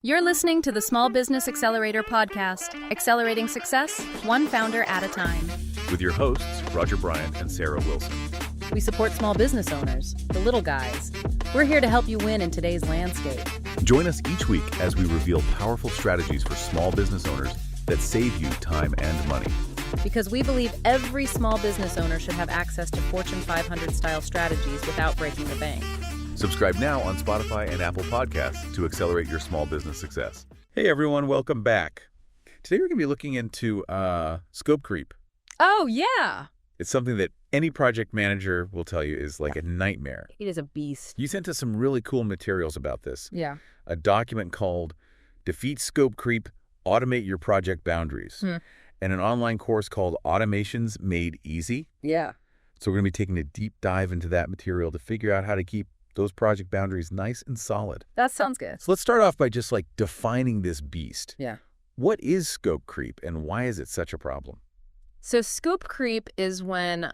You're listening to the Small Business Accelerator podcast, accelerating success, one founder at a time. With your hosts, Roger Bryant and Sarah Wilson. We support small business owners, the little guys. We're here to help you win in today's landscape. Join us each week as we reveal powerful strategies for small business owners that save you time and money. Because we believe every small business owner should have access to Fortune 500 style strategies without breaking the bank. Subscribe now on Spotify and Apple Podcasts to accelerate your small business success. Hey everyone, welcome back. Today we're going to be looking into scope creep. Oh, yeah. It's something that any project manager will tell you is like a nightmare. It is a beast. You sent us some really cool materials about this. Yeah. A document called Defeat Scope Creep, Automate Your Project Boundaries, and an online course called Automations Made Easy. Yeah. So we're going to be taking a deep dive into that material to figure out how to keep those project boundaries nice and solid. That sounds good. So let's start off by just like defining this beast. Yeah. What is scope creep and why is it such a problem? So scope creep is when,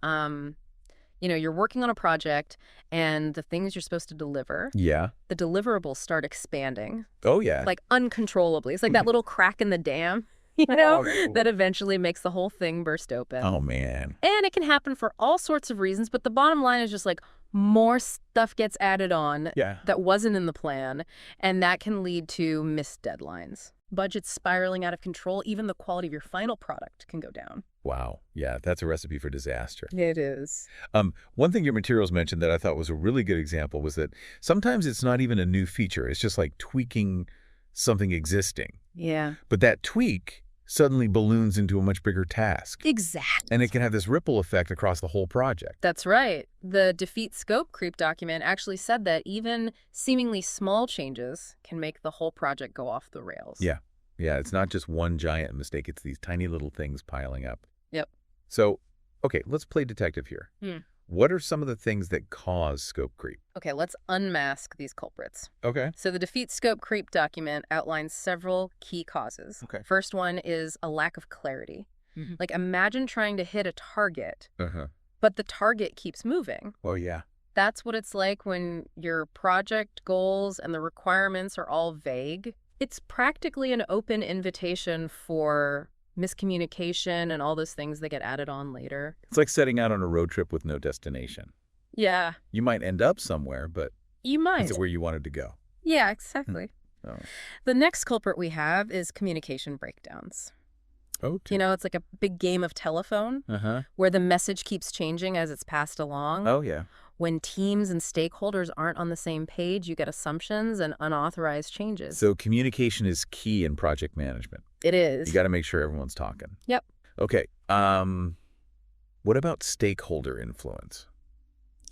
you're working on a project and the things you're supposed to deliver, Yeah. the deliverables start expanding, Oh, yeah. like uncontrollably. It's like that little crack in the dam, that eventually makes the whole thing burst open. Oh, man. And it can happen for all sorts of reasons, but the bottom line is just like more stuff gets added on Yeah. that wasn't in the plan, and that can lead to missed deadlines. Budgets spiraling out of control, even the quality of your final product can go down. Wow. Yeah, that's a recipe for disaster. It is. One thing your materials mentioned that I thought was a really good example was that sometimes it's not even a new feature. It's just like tweaking something existing. Yeah. But that tweak suddenly balloons into a much bigger task. Exactly. And it can have this ripple effect across the whole project. That's right. The Defeat Scope Creep document actually said that even seemingly small changes can make the whole project go off the rails. Yeah. Yeah, it's not just one giant mistake. It's these tiny little things piling up. Yep. So, okay, let's play detective here. What are some of the things that cause scope creep? Okay, let's unmask these culprits. Okay. So the Defeat Scope Creep document outlines several key causes. Okay. First one is a lack of clarity. Like imagine trying to hit a target, but the target keeps moving. Oh, yeah. That's what it's like when your project goals and the requirements are all vague. It's practically an open invitation for miscommunication and all those things that get added on later. It's like setting out on a road trip with no destination. Yeah. You might end up somewhere, but You might. is it where you wanted to go? Yeah, exactly. Oh. The next culprit we have is communication breakdowns. Okay. It's like a big game of telephone where the message keeps changing as it's passed along. Oh, yeah. When teams and stakeholders aren't on the same page, you get assumptions and unauthorized changes. So communication is key in project management. It is. You got to make sure everyone's talking. Yep. Okay. What about stakeholder influence?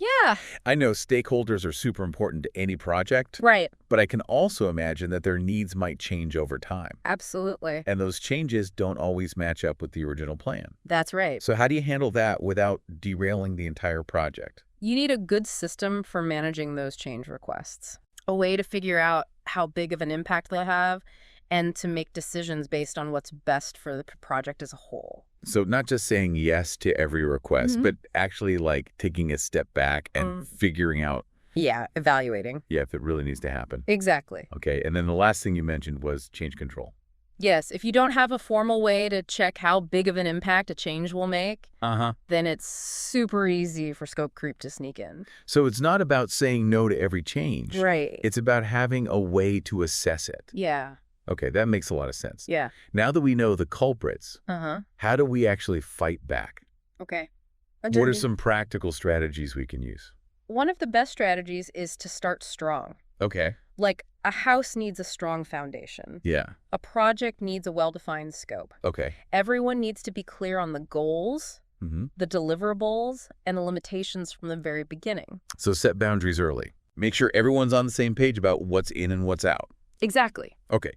Yeah. I know stakeholders are super important to any project. Right. But I can also imagine that their needs might change over time. Absolutely. And those changes don't always match up with the original plan. That's right. So how do you handle that without derailing the entire project? You need a good system for managing those change requests. A way to figure out how big of an impact they'll have and to make decisions based on what's best for the project as a whole. So not just saying yes to every request, but actually like taking a step back and figuring out, Yeah, evaluating. if it really needs to happen. Exactly. Okay. And then the last thing you mentioned was change control. Yes, if you don't have a formal way to check how big of an impact a change will make, then it's super easy for scope creep to sneak in. So it's not about saying no to every change. Right. It's about having a way to assess it. Yeah. Okay, that makes a lot of sense. Yeah. Now that we know the culprits, how do we actually fight back? Okay. What are some practical strategies we can use? One of the best strategies is to start strong. Okay. Like a house needs a strong foundation. Yeah. A project needs a well-defined scope. Okay. Everyone needs to be clear on the goals, the deliverables, and the limitations from the very beginning. So set boundaries early. Make sure everyone's on the same page about what's in and what's out. Exactly. Okay.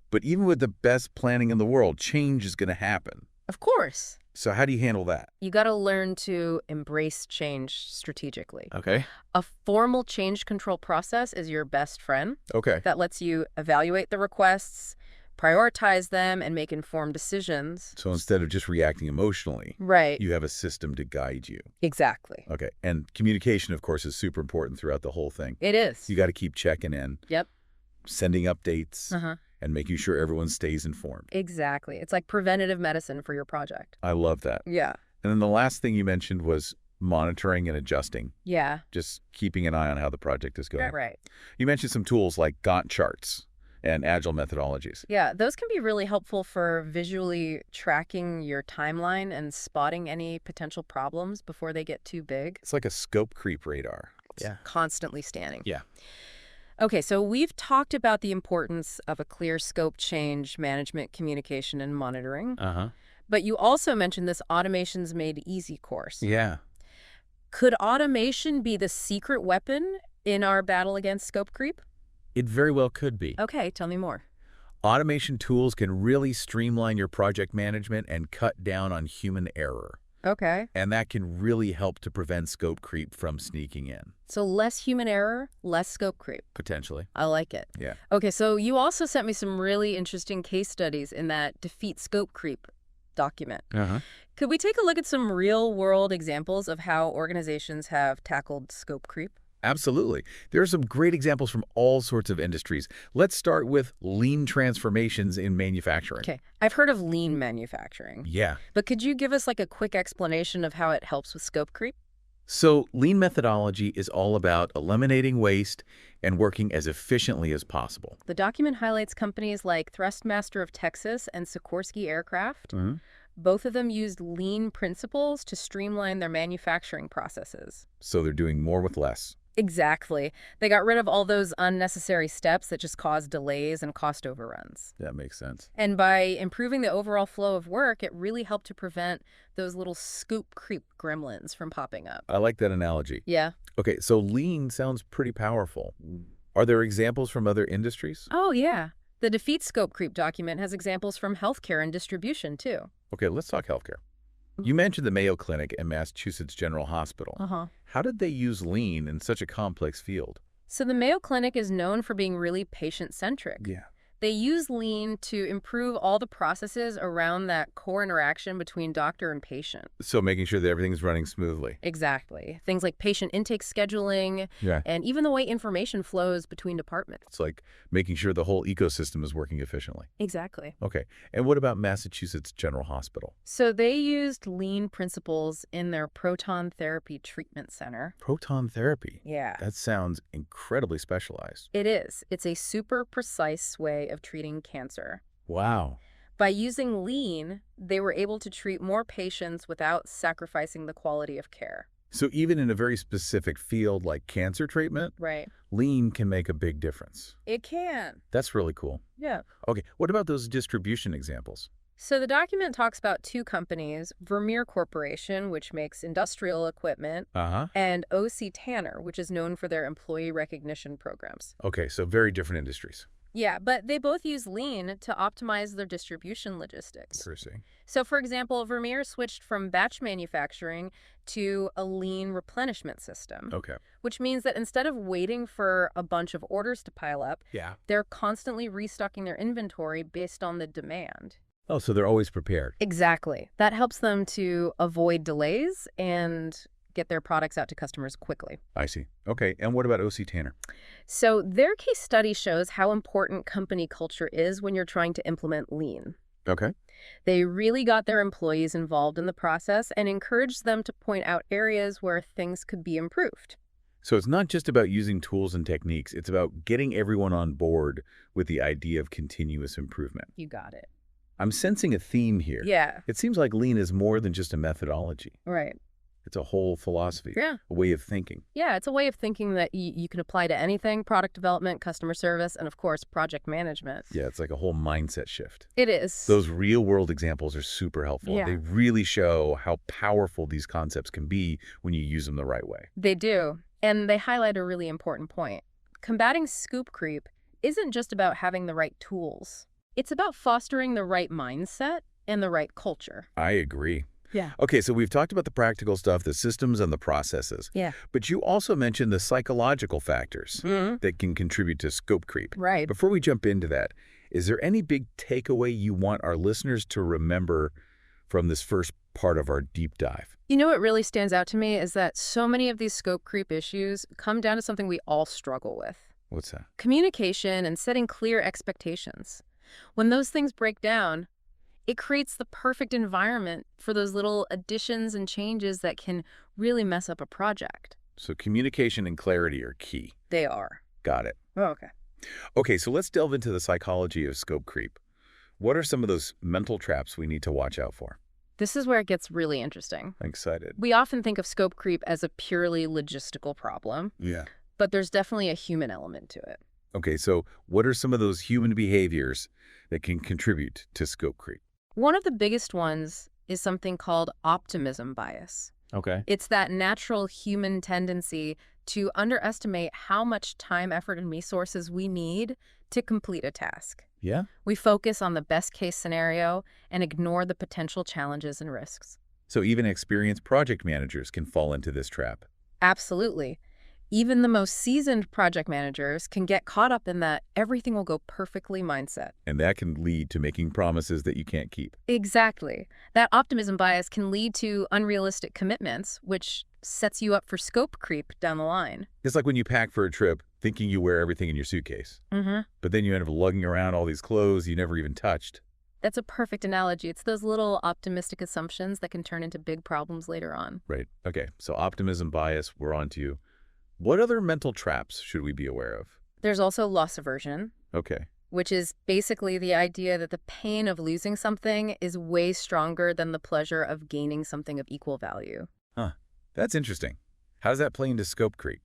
But even with the best planning in the world, change is going to happen. Of course. So how do you handle that? You got to learn to embrace change strategically. Okay. A formal change control process is your best friend. Okay. That lets you evaluate the requests, prioritize them, and make informed decisions. So instead of just reacting emotionally, Right. you have a system to guide you. Exactly. Okay. And communication, of course, is super important throughout the whole thing. It is. You got to keep checking in. Yep. Sending updates. and making sure everyone stays informed. Exactly. It's like preventative medicine for your project. I love that. Yeah. And then the last thing you mentioned was monitoring and adjusting, Yeah. just keeping an eye on how the project is going. Right. You mentioned some tools like Gantt charts and agile methodologies. Yeah, those can be really helpful for visually tracking your timeline and spotting any potential problems before they get too big. It's like a scope creep radar. It's constantly scanning. Yeah. Okay, so we've talked about the importance of a clear scope change, management, communication, and monitoring. Uh-huh. But you also mentioned this Automation's Made Easy course. Yeah. Could automation be the secret weapon in our battle against scope creep? It very well could be. Okay, tell me more. Automation tools can really streamline your project management and cut down on human error. Okay. And that can really help to prevent scope creep from sneaking in. So less human error, less scope creep. Potentially. I like it. Yeah. Okay, so you also sent me some really interesting case studies in that Defeat Scope Creep document. Uh-huh. Could we take a look at some real-world examples of how organizations have tackled scope creep? Absolutely. There are some great examples from all sorts of industries. Let's start with lean transformations in manufacturing. Okay, I've heard of lean manufacturing. Yeah. But could you give us like a quick explanation of how it helps with scope creep? So lean methodology is all about eliminating waste and working as efficiently as possible. The document highlights companies like Thrustmaster of Texas and Sikorsky Aircraft. Mm-hmm. Both of them used lean principles to streamline their manufacturing processes. So they're doing more with less. Exactly. They got rid of all those unnecessary steps that just cause delays and cost overruns. That makes sense. And by improving the overall flow of work, it really helped to prevent those little scoop creep gremlins from popping up. I like that analogy. Yeah. Okay, so lean sounds pretty powerful. Are there examples from other industries? Oh, yeah. The Defeat Scope Creep document has examples from healthcare and distribution, too. Okay, let's talk healthcare. You mentioned the Mayo Clinic and Massachusetts General Hospital. Uh-huh. How did they use lean in such a complex field? So the Mayo Clinic is known for being really patient-centric. Yeah. They use lean to improve all the processes around that core interaction between doctor and patient. So making sure that everything's running smoothly. Exactly. Things like patient intake scheduling, Yeah. and even the way information flows between departments. It's like making sure the whole ecosystem is working efficiently. Exactly. Okay. And what about Massachusetts General Hospital? So they used lean principles in their proton therapy treatment center. Proton therapy. Yeah. That sounds incredibly specialized. It is. It's a super precise way of treating cancer. Wow. By using lean, they were able to treat more patients without sacrificing the quality of care. So even in a very specific field like cancer treatment, Right. lean can make a big difference. It can. That's really cool. Yeah. Okay. What about those distribution examples? So the document talks about two companies, Vermeer Corporation, which makes industrial equipment, Uh-huh. and O.C. Tanner, which is known for their employee recognition programs. Okay. So very different industries. Yeah, but they both use lean to optimize their distribution logistics. Interesting. So, for example, Vermeer switched from batch manufacturing to a lean replenishment system, Okay. which means that instead of waiting for a bunch of orders to pile up, Yeah. they're constantly restocking their inventory based on the demand. Oh, so they're always prepared. Exactly. That helps them to avoid delays and get their products out to customers quickly. I see. Okay. And what about O.C. Tanner? So their case study shows how important company culture is when you're trying to implement lean. Okay. They really got their employees involved in the process and encouraged them to point out areas where things could be improved. So it's not just about using tools and techniques. It's about getting everyone on board with the idea of continuous improvement. You got it. I'm sensing a theme here. Yeah. It seems like lean is more than just a methodology. Right. It's a whole philosophy, Yeah. a way of thinking. Yeah, it's a way of thinking that you can apply to anything: product development, customer service, and of course, project management. Yeah, it's like a whole mindset shift. It is. Those real-world examples are super helpful. Yeah. They really show how powerful these concepts can be when you use them the right way. They do. And they highlight a really important point. Combating scoop creep isn't just about having the right tools. It's about fostering the right mindset and the right culture. I agree. Yeah. Okay, so we've talked about the practical stuff, the systems and the processes. Yeah. But you also mentioned the psychological factors that can contribute to scope creep. Right. Before we jump into that, is there any big takeaway you want our listeners to remember from this first part of our deep dive? You know what really stands out to me is that so many of these scope creep issues come down to something we all struggle with: What's that? Communication and setting clear expectations. When those things break down, it creates the perfect environment for those little additions and changes that can really mess up a project. So communication and clarity are key. They are. Got it. Oh, okay. Okay, so let's delve into the psychology of scope creep. What are some of those mental traps we need to watch out for? This is where it gets really interesting. I'm excited. We often think of scope creep as a purely logistical problem, Yeah. but there's definitely a human element to it. Okay, so what are some of those human behaviors that can contribute to scope creep? One of the biggest ones is something called optimism bias. Okay. It's that natural human tendency to underestimate how much time, effort, and resources we need to complete a task. Yeah? We focus on the best-case scenario and ignore the potential challenges and risks. So even experienced project managers can fall into this trap. Absolutely. Even the most seasoned project managers can get caught up in that everything will go perfectly mindset. And that can lead to making promises that you can't keep. Exactly. That optimism bias can lead to unrealistic commitments, which sets you up for scope creep down the line. It's like when you pack for a trip thinking you wear everything in your suitcase. But then you end up lugging around all these clothes you never even touched. That's a perfect analogy. It's those little optimistic assumptions that can turn into big problems later on. Right. Okay, so optimism bias, we're on to you. What other mental traps should we be aware of? There's also loss aversion, Okay. which is basically the idea that the pain of losing something is way stronger than the pleasure of gaining something of equal value. Huh. That's interesting. How does that play into scope creep?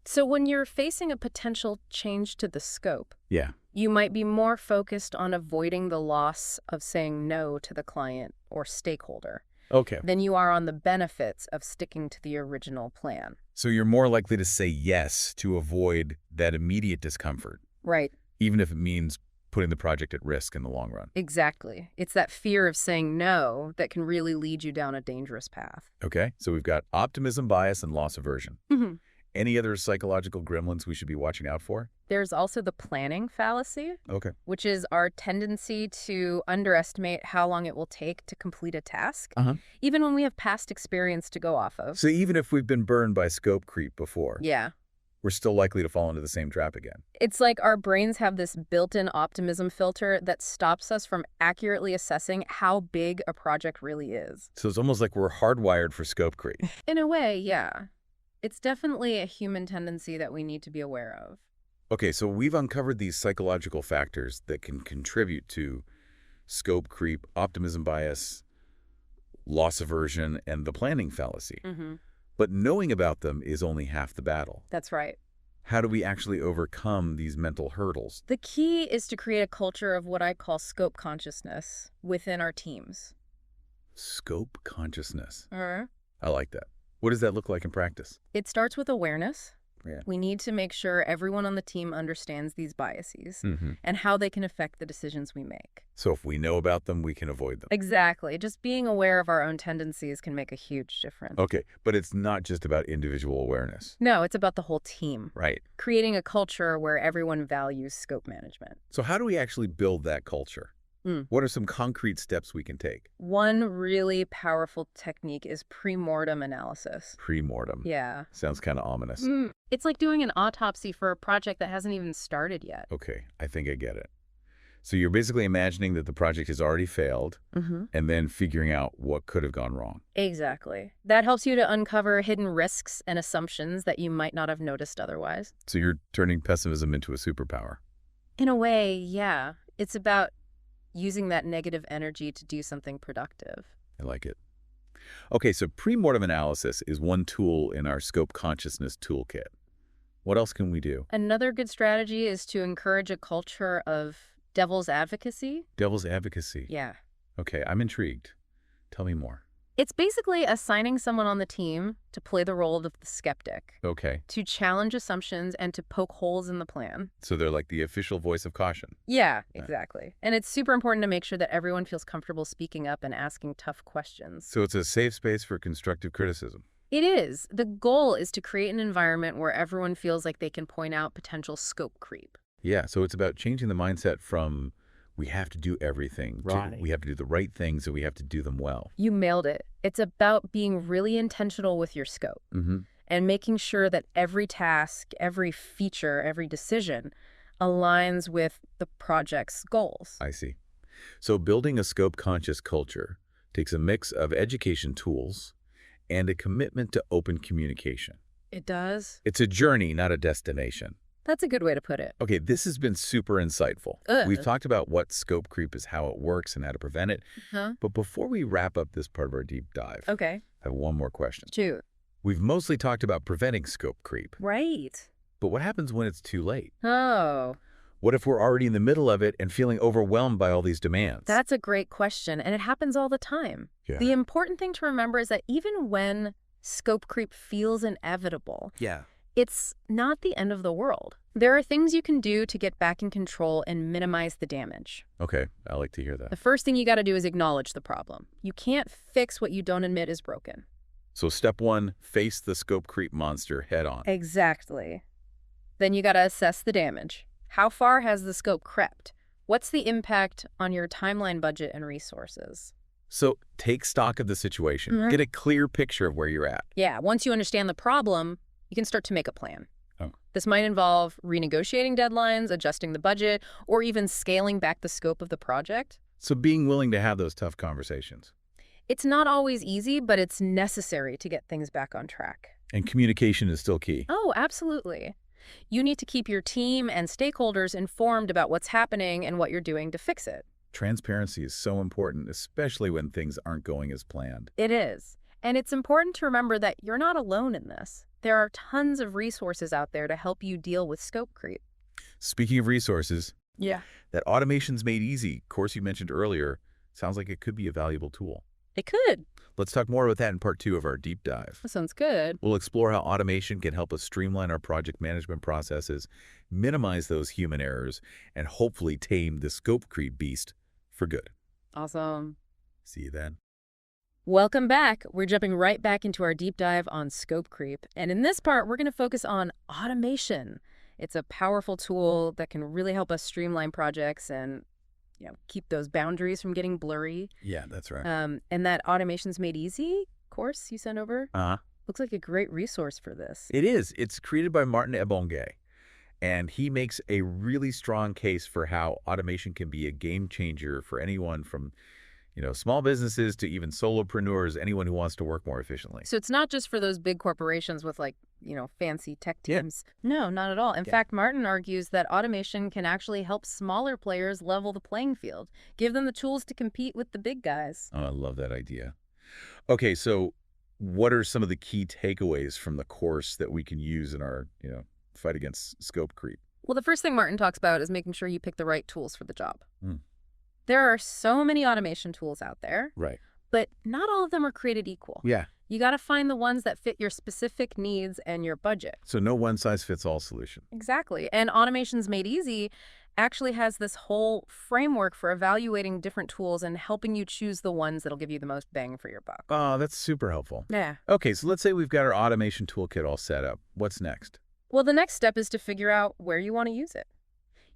So when you're facing a potential change to the scope, Yeah. you might be more focused on avoiding the loss of saying no to the client or stakeholder Okay. than you are on the benefits of sticking to the original plan. So you're more likely to say yes to avoid that immediate discomfort, Right. even if it means putting the project at risk in the long run. Exactly. It's that fear of saying no that can really lead you down a dangerous path. Okay, so we've got optimism bias and loss aversion. Mhm. Any other psychological gremlins we should be watching out for? There's also the planning fallacy, Okay. which is our tendency to underestimate how long it will take to complete a task, even when we have past experience to go off of. So even if we've been burned by scope creep before, Yeah. we're still likely to fall into the same trap again. It's like our brains have this built-in optimism filter that stops us from accurately assessing how big a project really is. So it's almost like we're hardwired for scope creep. In a way, yeah. It's definitely a human tendency that we need to be aware of. Okay, so we've uncovered these psychological factors that can contribute to scope creep, optimism bias, loss aversion, and the planning fallacy. But knowing about them is only half the battle. That's right. How do we actually overcome these mental hurdles? The key is to create a culture of what I call scope consciousness within our teams. Scope consciousness. Uh-huh. I like that. What does that look like in practice? It starts with awareness. Yeah. We need to make sure everyone on the team understands these biases and how they can affect the decisions we make. So if we know about them, we can avoid them. Exactly. Just being aware of our own tendencies can make a huge difference. Okay, but it's not just about individual awareness. No, it's about the whole team. Right. Creating a culture where everyone values scope management. So how do we actually build that culture? What are some concrete steps we can take? One really powerful technique is pre-mortem analysis. Pre-mortem. Yeah. Sounds kind of ominous. It's like doing an autopsy for a project that hasn't even started yet. Okay, I think I get it. So you're basically imagining that the project has already failed and then figuring out what could have gone wrong. Exactly. That helps you to uncover hidden risks and assumptions that you might not have noticed otherwise. So you're turning pessimism into a superpower. In a way, yeah. It's about using that negative energy to do something productive. I like it. Okay, so pre-mortem analysis is one tool in our scope consciousness toolkit. What else can we do? Another good strategy is to encourage a culture of devil's advocacy. Devil's advocacy. Yeah. Okay, I'm intrigued. Tell me more. It's basically assigning someone on the team to play the role of the skeptic, Okay, to challenge assumptions and to poke holes in the plan. so they're like the official voice of caution. Yeah, exactly. And it's super important to make sure that everyone feels comfortable speaking up and asking tough questions. So it's a safe space for constructive criticism. It is. The goal is to create an environment where everyone feels like they can point out potential scope creep. Yeah, so it's about changing the mindset from we have to do everything to we have to do the right things and we have to do them well. You mailed it. It's about being really intentional with your scope. and making sure that every task, every feature, every decision aligns with the project's goals. I see. So building a scope-conscious culture takes a mix of education tools and a commitment to open communication. It does? It's a journey, not a destination. That's a good way to put it. Okay, this has been super insightful. We've talked about what scope creep is, how it works, and how to prevent it. But before we wrap up this part of our deep dive, I have one more question. Shoot. We've mostly talked about preventing scope creep. Right. But what happens when it's too late? Oh. What if we're already in the middle of it and feeling overwhelmed by all these demands? That's a great question, and it happens all the time. Yeah. The important thing to remember is that even when scope creep feels inevitable, it's not the end of the world. There are things you can do to get back in control and minimize the damage. Okay, I like to hear that. The first thing you got to do is acknowledge the problem. You can't fix what you don't admit is broken. So step one, face the scope creep monster head on. Exactly. Then you got to assess the damage. How far has the scope crept? What's the impact on your timeline, budget, and resources? So take stock of the situation. Get a clear picture of where you're at. Yeah, once you understand the problem, you can start to make a plan. This might involve renegotiating deadlines, adjusting the budget, or even scaling back the scope of the project. So being willing to have those tough conversations. It's not always easy, but it's necessary to get things back on track. And communication is still key. Oh, absolutely. You need to keep your team and stakeholders informed about what's happening and what you're doing to fix it. Transparency is so important, especially when things aren't going as planned. It is. And it's important to remember that you're not alone in this. There are tons of resources out there to help you deal with scope creep. Speaking of resources, Yeah. that Automation's Made Easy course you mentioned earlier sounds like it could be a valuable tool. It could. Let's talk more about that in part 2 of our deep dive. That sounds good. We'll explore how automation can help us streamline our project management processes, minimize those human errors, and hopefully tame the scope creep beast for good. Awesome. See you then. Welcome back. We're jumping right back into our deep dive on scope creep. And in this part, we're going to focus on automation. It's a powerful tool that can really help us streamline projects and keep those boundaries from getting blurry. Yeah, that's right. And that Automation's Made Easy course you sent over looks like a great resource for this. It is. It's created by Martin Ebonge, and he makes a really strong case for how automation can be a game changer for anyone from small businesses to even solopreneurs, anyone who wants to work more efficiently. So it's not just for those big corporations with fancy tech teams. No, not at all. In fact, Martin argues that automation can actually help smaller players level the playing field, give them the tools to compete with the big guys. Oh, I love that idea. Okay, so what are some of the key takeaways from the course that we can use in our, fight against scope creep? Well, the first thing Martin talks about is making sure you pick the right tools for the job. There are so many automation tools out there, Right. but not all of them are created equal. Yeah. You got to find the ones that fit your specific needs and your budget. So no one-size-fits-all solution. Exactly. And Automation's Made Easy actually has this whole framework for evaluating different tools and helping you choose the ones that'll give you the most bang for your buck. Oh, that's super helpful. Yeah. Okay, so let's say we've got our automation toolkit all set up. What's next? Well, the next step is to figure out where you want to use it.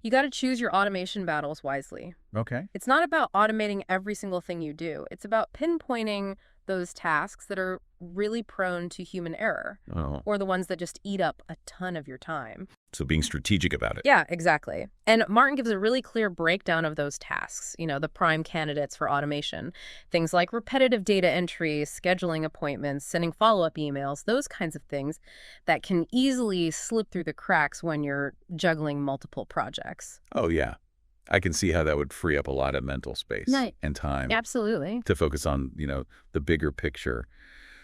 You got to choose your automation battles wisely. Okay. It's not about automating every single thing you do. It's about pinpointing those tasks that are really prone to human error, or the ones that just eat up a ton of your time. So being strategic about it. Yeah, exactly. And Martin gives a really clear breakdown of those tasks, the prime candidates for automation. Things like repetitive data entry, scheduling appointments, sending follow-up emails, those kinds of things that can easily slip through the cracks when you're juggling multiple projects. Oh, yeah. I can see how that would free up a lot of mental space and time. Absolutely. To focus on, the bigger picture.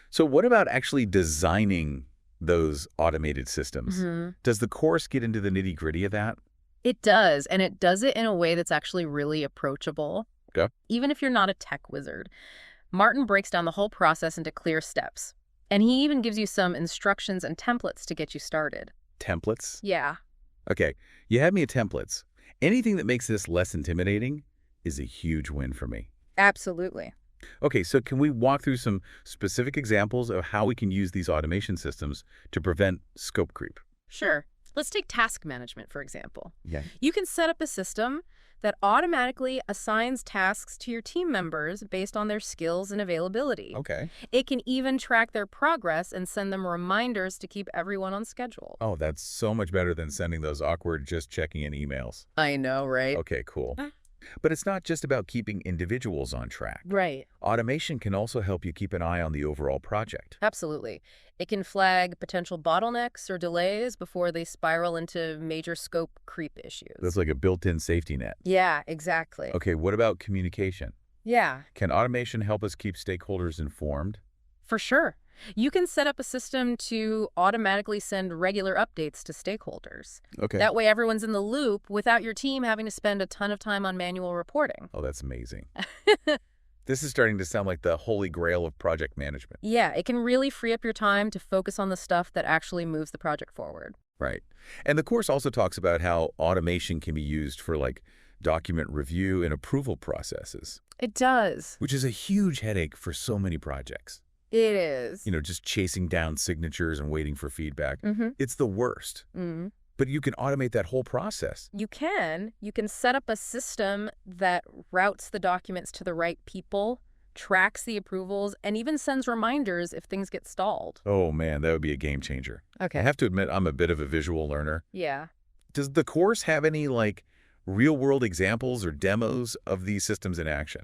So what about actually designing those automated systems? Does the course get into the nitty-gritty of that? It does, and it does it in a way that's actually really approachable. Okay. Even if you're not a tech wizard. Martin breaks down the whole process into clear steps. And he even gives you some instructions and templates to get you started. Templates? Yeah. Okay, you have me at templates. Anything that makes this less intimidating is a huge win for me. Absolutely. Okay, so can we walk through some specific examples of how we can use these automation systems to prevent scope creep? Sure. Let's take task management, for example. Yeah. You can set up a system that automatically assigns tasks to your team members based on their skills and availability. Okay. It can even track their progress and send them reminders to keep everyone on schedule. Oh, that's so much better than sending those awkward just checking in emails. I know, right? Okay, cool. But it's not just about keeping individuals on track. Right. Automation can also help you keep an eye on the overall project. Absolutely. It can flag potential bottlenecks or delays before they spiral into major scope creep issues. That's like a built-in safety net. Yeah, exactly. Okay, what about communication? Yeah, Can automation help us keep stakeholders informed? for sure. You can set up a system to automatically send regular updates to stakeholders. Okay. That way everyone's in the loop without your team having to spend a ton of time on manual reporting. Oh, that's amazing. This is starting to sound like the holy grail of project management. Yeah, it can really free up your time to focus on the stuff that actually moves the project forward. Right. And the course also talks about how automation can be used for like document review and approval processes, It does. which is a huge headache for so many projects. It is. Just chasing down signatures and waiting for feedback. It's the worst. Mm-hmm. But you can automate that whole process. You can set up a system that routes the documents to the right people, tracks the approvals, and even sends reminders if things get stalled. Oh, man, that would be a game changer. Okay. I have to admit, I'm a bit of a visual learner. Yeah. Does the course have any, like, real-world examples or demos of these systems in action?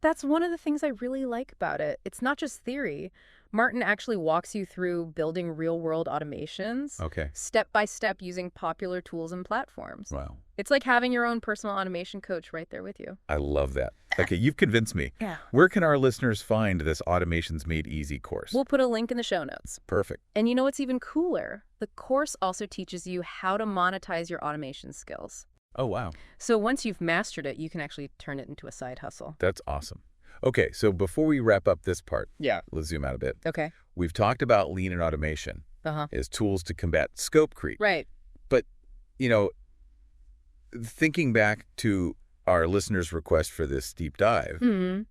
That's one of the things I really like about it. It's not just theory. Martin actually walks you through building real-world automations, Okay. step by step using popular tools and platforms. Wow. It's like having your own personal automation coach right there with you. I love that. Okay, you've convinced me. Yeah. Where can our listeners find this Automations Made Easy course? We'll put a link in the show notes. Perfect. And you know what's even cooler? The course also teaches you how to monetize your automation skills. Oh, wow. So once you've mastered it, you can actually turn it into a side hustle. That's awesome. Okay, so before we wrap up this part, Yeah. let's zoom out a bit. Okay. We've talked about lean and automation Uh-huh. as tools to combat scope creep. Right. But, thinking back to our listeners' request for this deep dive, Mm-hmm.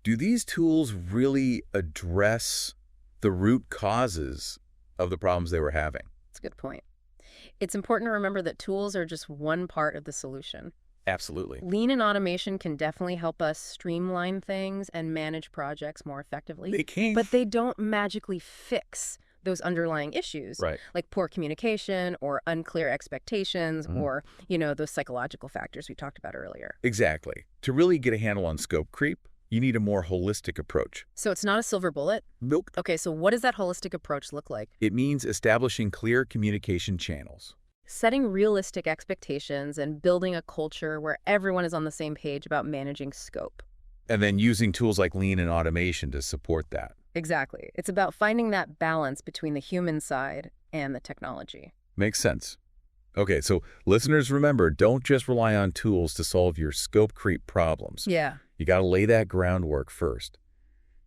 do these tools really address the root causes of the problems they were having? That's a good point. It's important to remember that tools are just one part of the solution. Absolutely. Lean and automation can definitely help us streamline things and manage projects more effectively. They can't. But they don't magically fix those underlying issues, Right. like poor communication or unclear expectations or, those psychological factors we talked about earlier. Exactly. To really get a handle on scope creep, you need a more holistic approach. So it's not a silver bullet? Nope. Okay, so what does that holistic approach look like? It means establishing clear communication channels. Setting realistic expectations and building a culture where everyone is on the same page about managing scope. And then using tools like lean and automation to support that. Exactly. It's about finding that balance between the human side and the technology. Makes sense. Okay, so listeners, remember, don't just rely on tools to solve your scope creep problems. Yeah. You got to lay that groundwork first.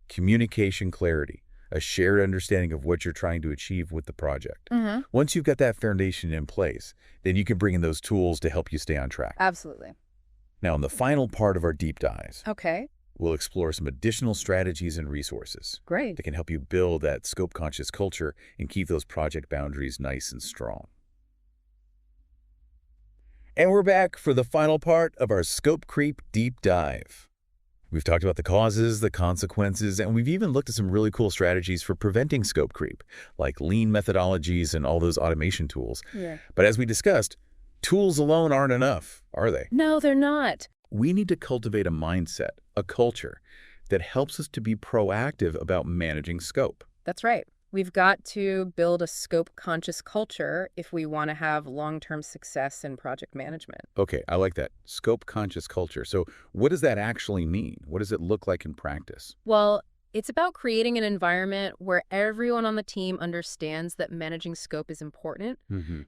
Communication clarity, a shared understanding of what you're trying to achieve with the project. Mm-hmm. Once you've got that foundation in place, then you can bring in those tools to help you stay on track. Absolutely. Now, in the final part of our deep dives, Okay. we'll explore some additional strategies and resources Great. that can help you build that scope-conscious culture and keep those project boundaries nice and strong. And we're back for the final part of our scope creep deep dive. We've talked about the causes, the consequences, and we've even looked at some really cool strategies for preventing scope creep, like lean methodologies and all those automation tools. Yeah. But as we discussed, tools alone aren't enough, are they? No, they're not. We need to cultivate a mindset, a culture, that helps us to be proactive about managing scope. That's right. We've got to build a scope-conscious culture if we want to have long-term success in project management. Okay, I like that. Scope-conscious culture. So what does that actually mean? What does it look like in practice? Well, it's about creating an environment where everyone on the team understands that managing scope is important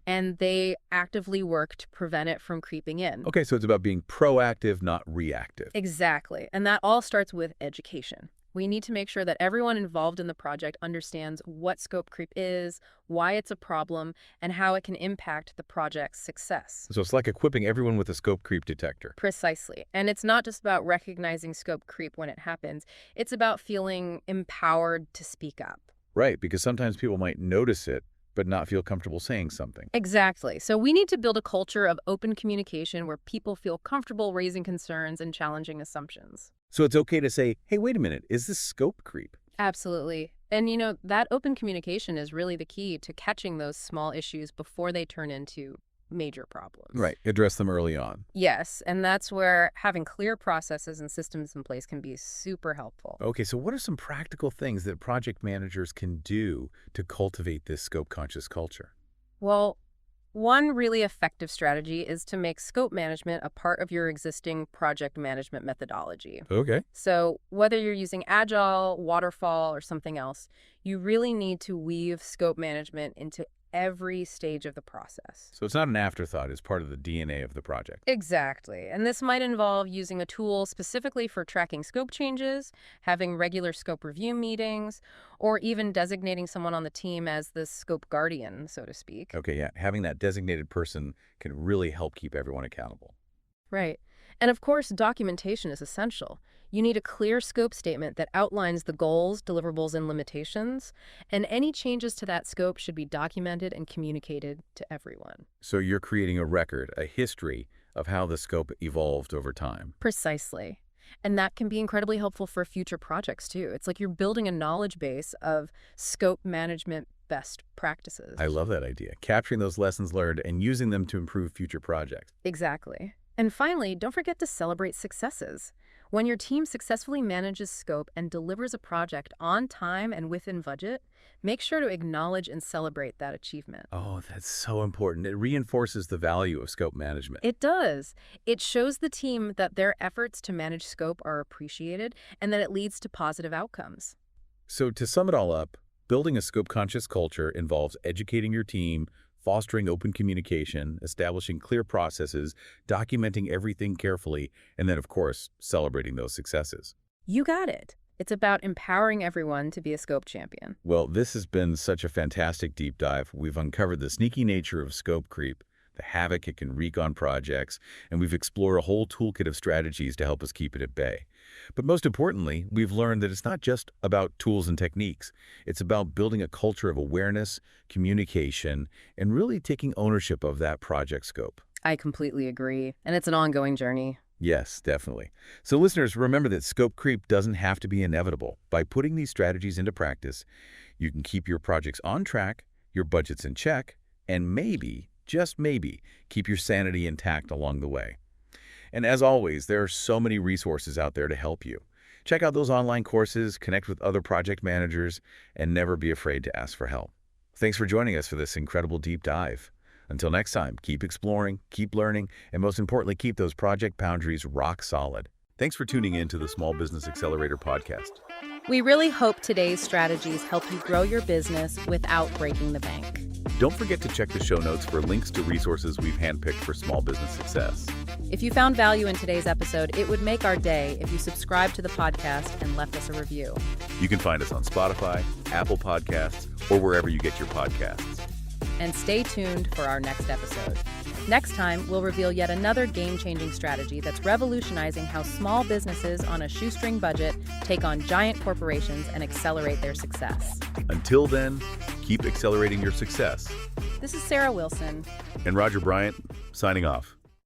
and they actively work to prevent it from creeping in. Okay, so it's about being proactive, not reactive. Exactly. And that all starts with education. We need to make sure that everyone involved in the project understands what scope creep is, why it's a problem, and how it can impact the project's success. So it's like equipping everyone with a scope creep detector. Precisely. And it's not just about recognizing scope creep when it happens. It's about feeling empowered to speak up. Right, because sometimes people might notice it, but not feel comfortable saying something. Exactly. So we need to build a culture of open communication where people feel comfortable raising concerns and challenging assumptions. So it's okay to say, hey, wait a minute, is this scope creep? Absolutely. And that open communication is really the key to catching those small issues before they turn into major problems. Right. Address them early on. Yes, and that's where having clear processes and systems in place can be super helpful. Okay, so what are some practical things that project managers can do to cultivate this scope-conscious culture? Well, one really effective strategy is to make scope management a part of your existing project management methodology. Okay. So whether you're using Agile, Waterfall, or something else, you really need to weave scope management into every stage of the process. So it's not an afterthought, it's part of the DNA of the project. Exactly. And this might involve using a tool specifically for tracking scope changes, having regular scope review meetings, or even designating someone on the team as the scope guardian, so to speak. Okay, yeah, having that designated person can really help keep everyone accountable. Right. And of course, documentation is essential. You need a clear scope statement that outlines the goals, deliverables, and limitations, and any changes to that scope should be documented and communicated to everyone. So you're creating a record, a history of how the scope evolved over time. Precisely. And that can be incredibly helpful for future projects, too. It's like you're building a knowledge base of scope management best practices. I love that idea. Capturing those lessons learned and using them to improve future projects. Exactly. And finally, don't forget to celebrate successes. When your team successfully manages scope and delivers a project on time and within budget, make sure to acknowledge and celebrate that achievement. Oh, that's so important. It reinforces the value of scope management. It does. It shows the team that their efforts to manage scope are appreciated and that it leads to positive outcomes. So to sum it all up, building a scope-conscious culture involves educating your team, fostering open communication, establishing clear processes, documenting everything carefully, and then, of course, celebrating those successes. You got it. It's about empowering everyone to be a scope champion. Well, this has been such a fantastic deep dive. We've uncovered the sneaky nature of scope creep, the havoc it can wreak on projects, and we've explored a whole toolkit of strategies to help us keep it at bay. But most importantly, we've learned that it's not just about tools and techniques. It's about building a culture of awareness, communication, and really taking ownership of that project scope. I completely agree. And it's an ongoing journey. Yes, definitely. So listeners, remember that scope creep doesn't have to be inevitable. By putting these strategies into practice, you can keep your projects on track, your budgets in check, and maybe, just maybe, keep your sanity intact along the way. And as always, there are so many resources out there to help you. Check out those online courses, connect with other project managers, and never be afraid to ask for help. Thanks for joining us for this incredible deep dive. Until next time, keep exploring, keep learning, and most importantly, keep those project boundaries rock solid. Thanks for tuning in to the Small Business Accelerator podcast. We really hope today's strategies help you grow your business without breaking the bank. Don't forget to check the show notes for links to resources we've handpicked for small business success. If you found value in today's episode, it would make our day if you subscribed to the podcast and left us a review. You can find us on Spotify, Apple Podcasts, or wherever you get your podcasts. And stay tuned for our next episode. Next time, we'll reveal yet another game-changing strategy that's revolutionizing how small businesses on a shoestring budget take on giant corporations and accelerate their success. Until then, keep accelerating your success. This is Sarah Wilson. And Roger Bryant, signing off.